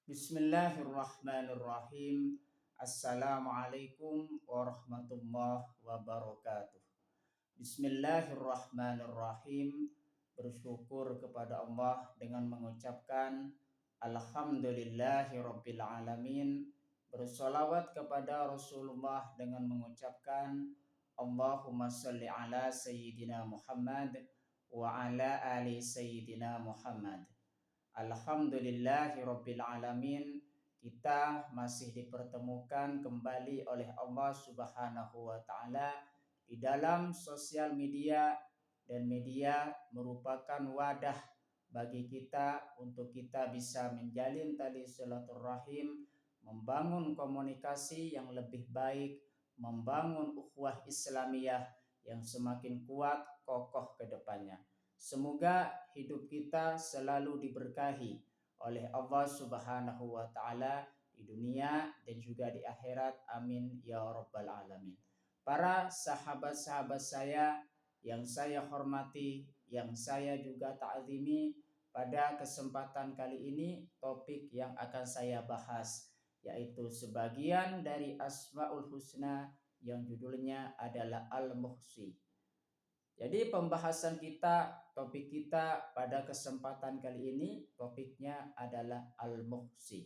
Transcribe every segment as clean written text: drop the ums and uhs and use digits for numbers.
Bismillahirrahmanirrahim. Assalamualaikum warahmatullahi wabarakatuh. Bismillahirrahmanirrahim. Bersyukur kepada Allah dengan mengucapkan Alhamdulillahirabbil alamin. Bersolawat kepada Rasulullah dengan mengucapkan Allahumma sholli ala Sayyidina Muhammad wa ala ali Sayyidina Muhammad. Alhamdulillahirabbil alamin. Kita masih dipertemukan kembali oleh Allah Subhanahu wa taala di dalam sosial media, dan media merupakan wadah bagi kita untuk kita bisa menjalin tali silaturahim, membangun komunikasi yang lebih baik, membangun ukhuwah Islamiyah yang semakin kuat kokoh ke depannya. Semoga hidup kita selalu diberkahi oleh Allah Subhanahu wa taala di dunia dan juga di akhirat. Amin ya rabbal alamin. Para sahabat-sahabat saya yang saya hormati, yang saya juga ta'zimi, pada kesempatan kali ini topik yang akan saya bahas yaitu sebagian dari Asmaul Husna yang judulnya adalah Al-Muhsi. Jadi pembahasan kita, topik kita pada kesempatan kali ini, topiknya adalah Al-Muhsi.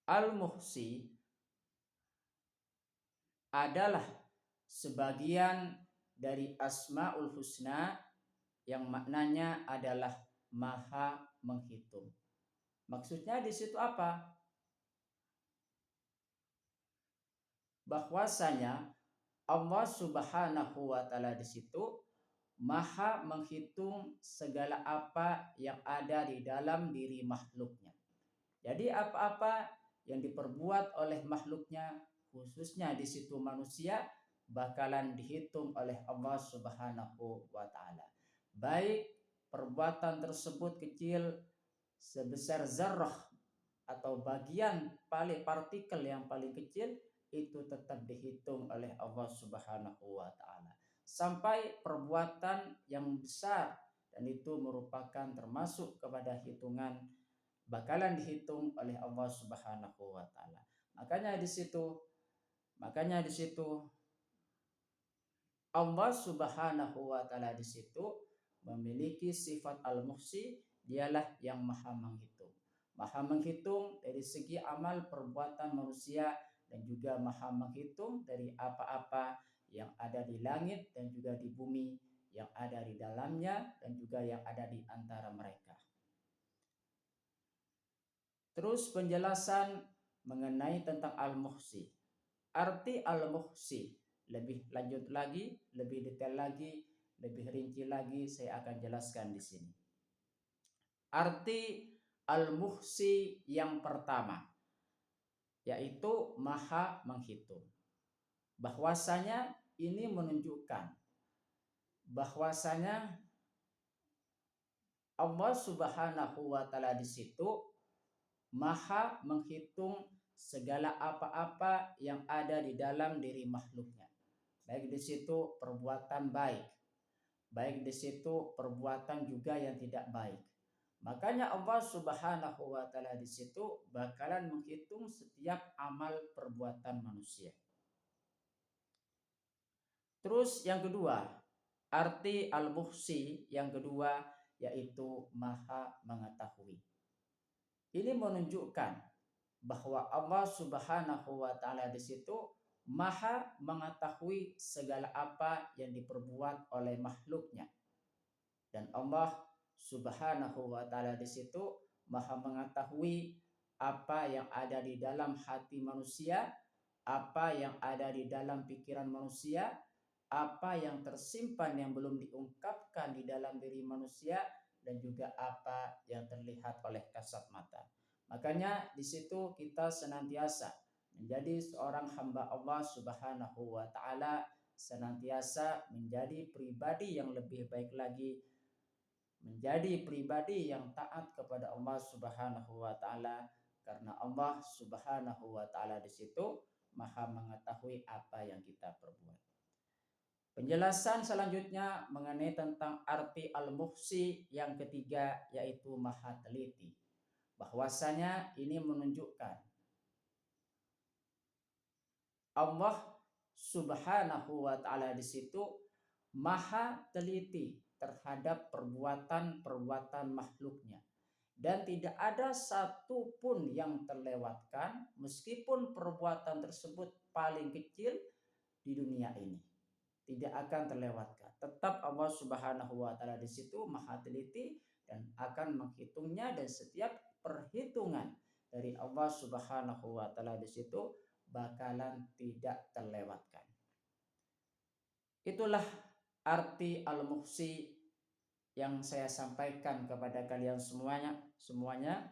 Al-Muhsi adalah sebagian dari Asmaul Husna yang maknanya adalah maha menghitung. Maksudnya di situ apa? Bahwasanya Allah Subhanahu wa taala di situ maha menghitung segala apa yang ada di dalam diri makhluknya. Jadi apa-apa yang diperbuat oleh makhluknya, khususnya di situ manusia, bakalan dihitung oleh Allah Subhanahu wa taala. Baik perbuatan tersebut kecil sebesar zarrah atau bagian paling partikel yang paling kecil, itu tetap dihitung oleh Allah Subhanahu wa taala. Sampai perbuatan yang besar, dan itu merupakan termasuk kepada hitungan, bakalan dihitung oleh Allah Subhanahu wa taala. Makanya di situ Allah Subhanahu wa taala di situ memiliki sifat Al-Muhsi, dialah yang maha menghitung. Maha menghitung dari segi amal perbuatan manusia, dan juga maha menghitung dari apa-apa yang ada di langit dan juga di bumi, yang ada di dalamnya dan juga yang ada di antara mereka. Terus penjelasan mengenai tentang Al-Muhsi. Arti Al-Muhsi lebih lanjut lagi, lebih detail lagi, lebih rinci lagi, saya akan jelaskan di sini. Arti Al-Muhsi yang pertama yaitu maha menghitung. Bahwasanya ini menunjukkan bahwasanya Allah Subhanahu wa taala di situ maha menghitung segala apa-apa yang ada di dalam diri makhluknya. Baik di situ perbuatan baik, baik di situ perbuatan juga yang tidak baik. Makanya Allah Subhanahu wa taala di situ bakalan menghitung setiap amal perbuatan manusia. Terus yang kedua, arti Al-Muhsi yang kedua yaitu maha mengetahui. Ini menunjukkan bahwa Allah Subhanahu wa taala di situ maha mengetahui segala apa yang diperbuat oleh makhluknya. Dan Allah Subhanahu wa taala di situ maha mengetahui apa yang ada di dalam hati manusia, apa yang ada di dalam pikiran manusia, apa yang tersimpan yang belum diungkapkan di dalam diri manusia, dan juga apa yang terlihat oleh kasat mata. Makanya di situ kita senantiasa menjadi seorang hamba Allah Subhanahu wa taala, senantiasa menjadi pribadi yang lebih baik lagi, menjadi pribadi yang taat kepada Allah Subhanahu wa taala, karena Allah Subhanahu wa taala di situ maha mengetahui apa yang kita perbuat. Penjelasan selanjutnya mengenai tentang arti al-muhsi yang ketiga yaitu maha teliti. Bahwasanya ini menunjukkan Allah Subhanahu wa taala di situ maha teliti terhadap perbuatan-perbuatan makhluknya dan tidak ada satupun yang terlewatkan meskipun perbuatan tersebut paling kecil di dunia ini tidak akan terlewatkan. Tetap Allah Subhanahu wa taala di situ maha teliti dan akan menghitungnya dan setiap perhitungan dari Allah Subhanahu wa taala di situ bakalan tidak terlewatkan. Itulah arti al-muhsi yang saya sampaikan kepada kalian semuanya.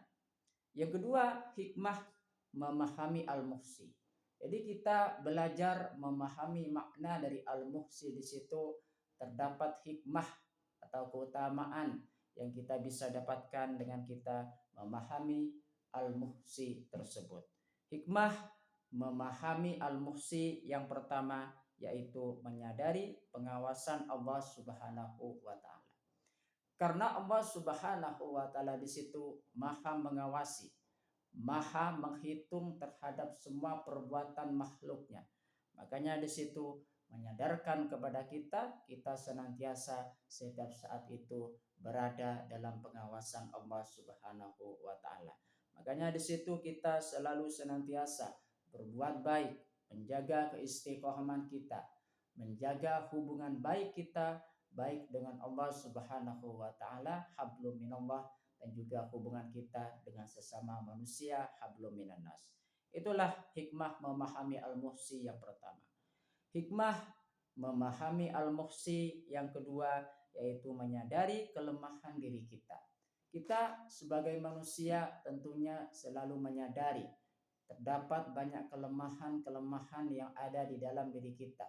Yang kedua, hikmah memahami al-muhsi. Jadi kita belajar memahami makna dari al-muhsi di situ terdapat hikmah atau keutamaan yang kita bisa dapatkan dengan kita memahami al-muhsi tersebut. Hikmah memahami al-muhsi yang pertama yaitu menyadari pengawasan Allah Subhanahu wa taala. Karena Allah Subhanahu wa taala di situ maha mengawasi, maha menghitung terhadap semua perbuatan makhluknya. Makanya di situ menyadarkan kepada kita, kita senantiasa setiap saat itu berada dalam pengawasan Allah Subhanahu wa taala. Makanya di situ kita selalu senantiasa berbuat baik, menjaga keistiqomahan kita, menjaga hubungan baik kita baik dengan Allah Subhanahu wa taala, hablum minallah, dan juga hubungan kita dengan sesama manusia, hablum minannas. Itulah hikmah memahami al-muhsi yang pertama. Hikmah memahami al-muhsi yang kedua yaitu menyadari kelemahan diri kita. Kita sebagai manusia tentunya selalu menyadari terdapat banyak kelemahan-kelemahan yang ada di dalam diri kita.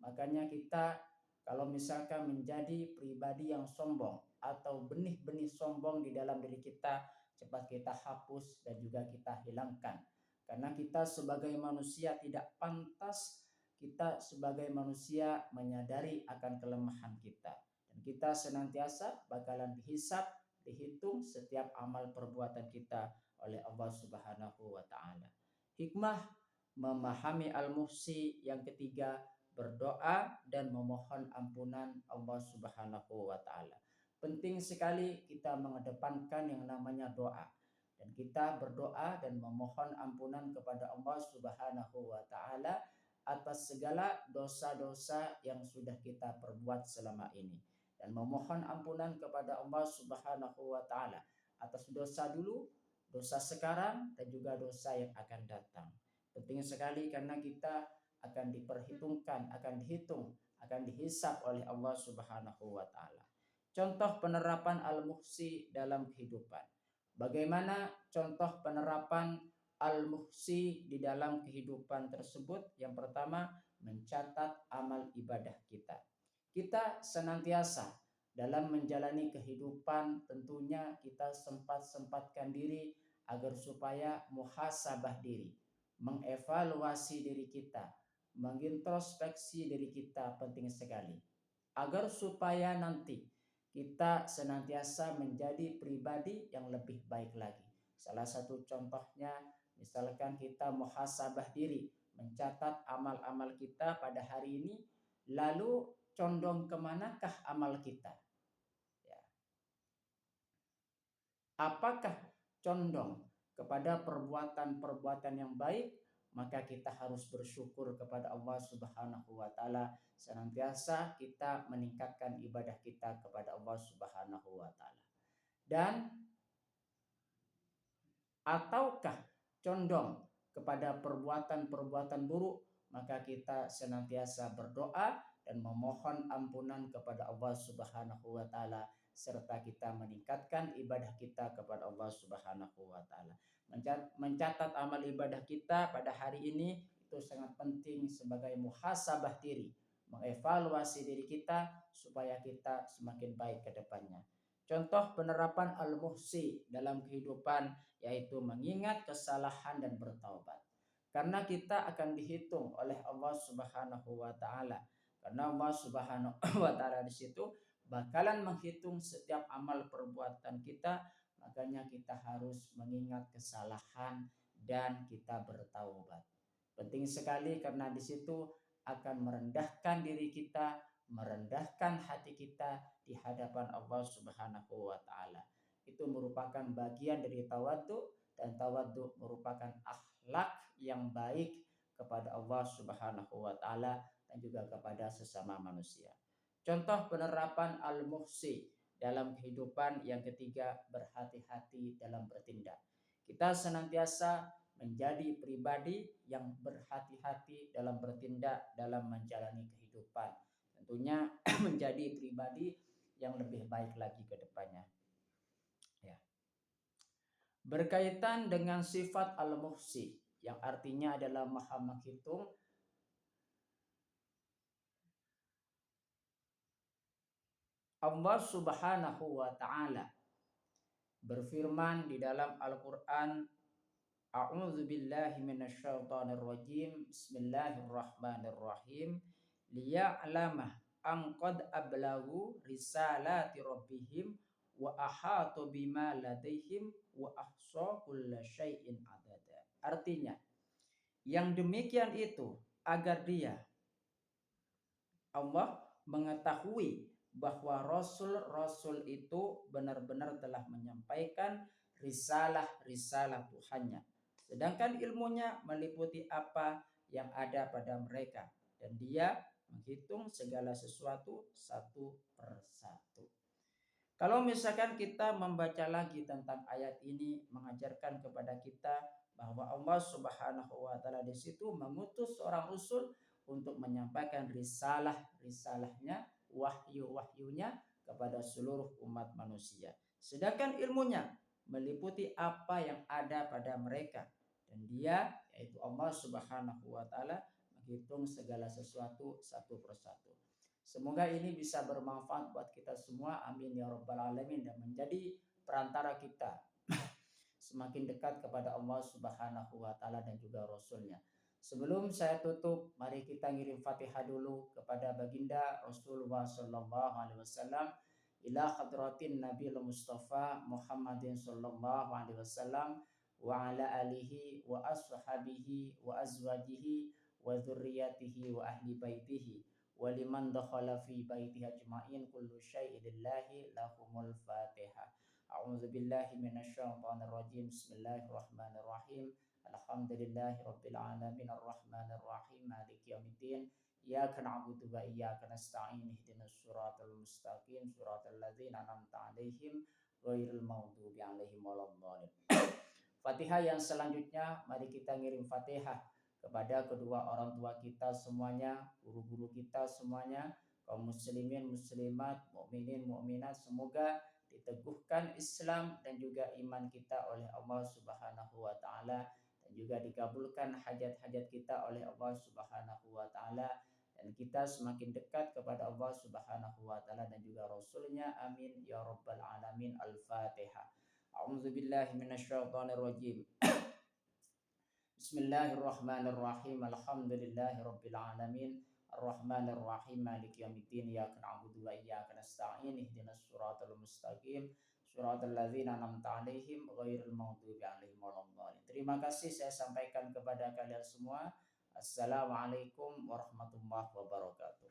Makanya kita kalau misalkan menjadi pribadi yang sombong atau benih-benih sombong di dalam diri kita, cepat kita hapus dan juga kita hilangkan. Karena kita sebagai manusia tidak pantas kita sebagai manusia menyadari akan kelemahan kita. Dan kita senantiasa bakalan dihisap, dihitung setiap amal perbuatan kita oleh Allah Subhanahu wa taala. Hikmah memahami al-muhsi yang ketiga berdoa dan memohon ampunan Allah Subhanahu wa taala. Penting sekali kita mengedepankan yang namanya doa dan kita berdoa dan memohon ampunan kepada Allah Subhanahu wa taala atas segala dosa-dosa yang sudah kita perbuat selama ini dan memohon ampunan kepada Allah Subhanahu wa taala atas dosa dulu, dosa sekarang dan juga dosa yang akan datang. Penting sekali karena kita akan diperhitungkan, akan dihitung, akan dihisap oleh Allah Subhanahu wa taala. Contoh penerapan al-muhsi dalam kehidupan. Bagaimana contoh penerapan al-muhsi di dalam kehidupan tersebut? Yang pertama, mencatat amal ibadah kita. Kita senantiasa dalam menjalani kehidupan tentunya kita sempat-sempatkan diri agar supaya muhasabah diri, mengevaluasi diri kita, mengintrospeksi diri kita penting sekali agar supaya nanti kita senantiasa menjadi pribadi yang lebih baik lagi. Salah satu contohnya misalkan kita muhasabah diri, mencatat amal-amal kita pada hari ini, lalu condong kemanakah amal kita? Ya. Apakah condong kepada perbuatan-perbuatan yang baik, maka kita harus bersyukur kepada Allah Subhanahu wa taala, senantiasa kita meningkatkan ibadah kita kepada Allah Subhanahu wa taala. Dan ataukah condong kepada perbuatan-perbuatan buruk, maka kita senantiasa berdoa dan memohon ampunan kepada Allah Subhanahu wa taala serta kita meningkatkan ibadah kita kepada Allah Subhanahu wa taala. Mencatat amal ibadah kita pada hari ini itu sangat penting sebagai muhasabah diri, mengevaluasi diri kita supaya kita semakin baik ke depannya. Contoh penerapan al-muhsi dalam kehidupan yaitu mengingat kesalahan dan bertaubat. Karena kita akan dihitung oleh Allah Subhanahu wa taala. Karena Allah Subhanahu wa taala di situ bakalan menghitung setiap amal perbuatan kita, makanya kita harus mengingat kesalahan dan kita bertaubat. Penting sekali karena di situ akan merendahkan diri kita, merendahkan hati kita di hadapan Allah Subhanahu wa taala. Itu merupakan bagian dari tawadhu, dan tawadhu merupakan akhlak yang baik kepada Allah Subhanahu wa taala dan juga kepada sesama manusia. Contoh penerapan al-muhsi dalam kehidupan yang ketiga, berhati-hati dalam bertindak. Kita senantiasa menjadi pribadi yang berhati-hati dalam bertindak, dalam menjalani kehidupan. Tentunya menjadi pribadi yang lebih baik lagi ke depannya. Ya. Berkaitan dengan sifat al-muhsi yang artinya adalah maha menghitung, Allah Subhanahu wa taala berfirman di dalam Al-Qur'an, A'udzu billahi minasyaitonir rajim. Bismillahirrahmanirrahim. Liya'lama an qad ablagu risalati rabbihim wa ahatu bima ladaihim wa ahsa kulla syai'in adada. Artinya, yang demikian itu agar dia Allah mengetahui bahwa rasul-rasul itu benar-benar telah menyampaikan risalah-risalah Tuhannya. Sedangkan ilmunya meliputi apa yang ada pada mereka. Dan dia menghitung segala sesuatu satu persatu. Kalau misalkan kita membaca lagi tentang ayat ini, mengajarkan kepada kita bahwa Allah Subhanahu wa taala di situ mengutus seorang rasul untuk menyampaikan risalahnya, wahyu-wahyunya kepada seluruh umat manusia. Sedangkan ilmunya meliputi apa yang ada pada mereka, dan dia yaitu Allah Subhanahu wa taala menghitung segala sesuatu satu persatu. Semoga ini bisa bermanfaat buat kita semua. Amin ya rabbal alamin, dan menjadi perantara kita semakin dekat kepada Allah Subhanahu wa taala dan juga Rasulnya. Sebelum saya tutup, mari kita ngirim Fatihah dulu kepada baginda Rasulullah sallallahu alaihi wasallam, ila hadratin Nabi Mustafa Muhammadin sallallahu alaihi wasallam wa ala alihi wa ashabihi wa azwajihi wa dzurriyyatihi wa ahli baitihi wa liman dakhala fi baitihi ajma'in kullu syai'in lillahi lahumul Fatihah. A'udzu billahi minasyaitonir rajim. Bismillahirrahmanirrahim. Alhamdulillahi rabbil alamin arrahmanir rahim maliki yaumiddin. Iyyaka na'budu wa iyyaka nasta'in ihdinas siratal mustaqim siratal ladzina an'amta 'alaihim ghairil maghdubi 'alaihim waladdallin. Fatihah yang selanjutnya, mari kita ngirim Fatihah kepada kedua orang tua kita semuanya, guru-guru kita semuanya, kaum muslimin, muslimat, mukminin, mukminat, semoga diteguhkan Islam dan juga iman kita oleh Allah Subhanahu wa taala, dan juga dikabulkan hajat-hajat kita oleh Allah Subhanahu wa taala, dan kita semakin dekat kepada Allah Subhanahu wa taala dan juga Rasulnya. Amin ya rabbal alamin. Al-Fatihah. A'udzu billahi minasyaitonir rajim. Bismillahirrahmanirrahim. Alhamdulillahi rabbil alamin. Arrahmanir rahim. Maliki yaumiddin. Iyyaka na'budu wa iyyaka nasta'in. Ihdinas siratal mustaqim. Siratal ladzina an'amta 'alaihim ghairil maghdubi 'alaihim waladdallin. Terima kasih saya sampaikan kepada kalian semua. Assalamualaikum warahmatullahi wabarakatuh.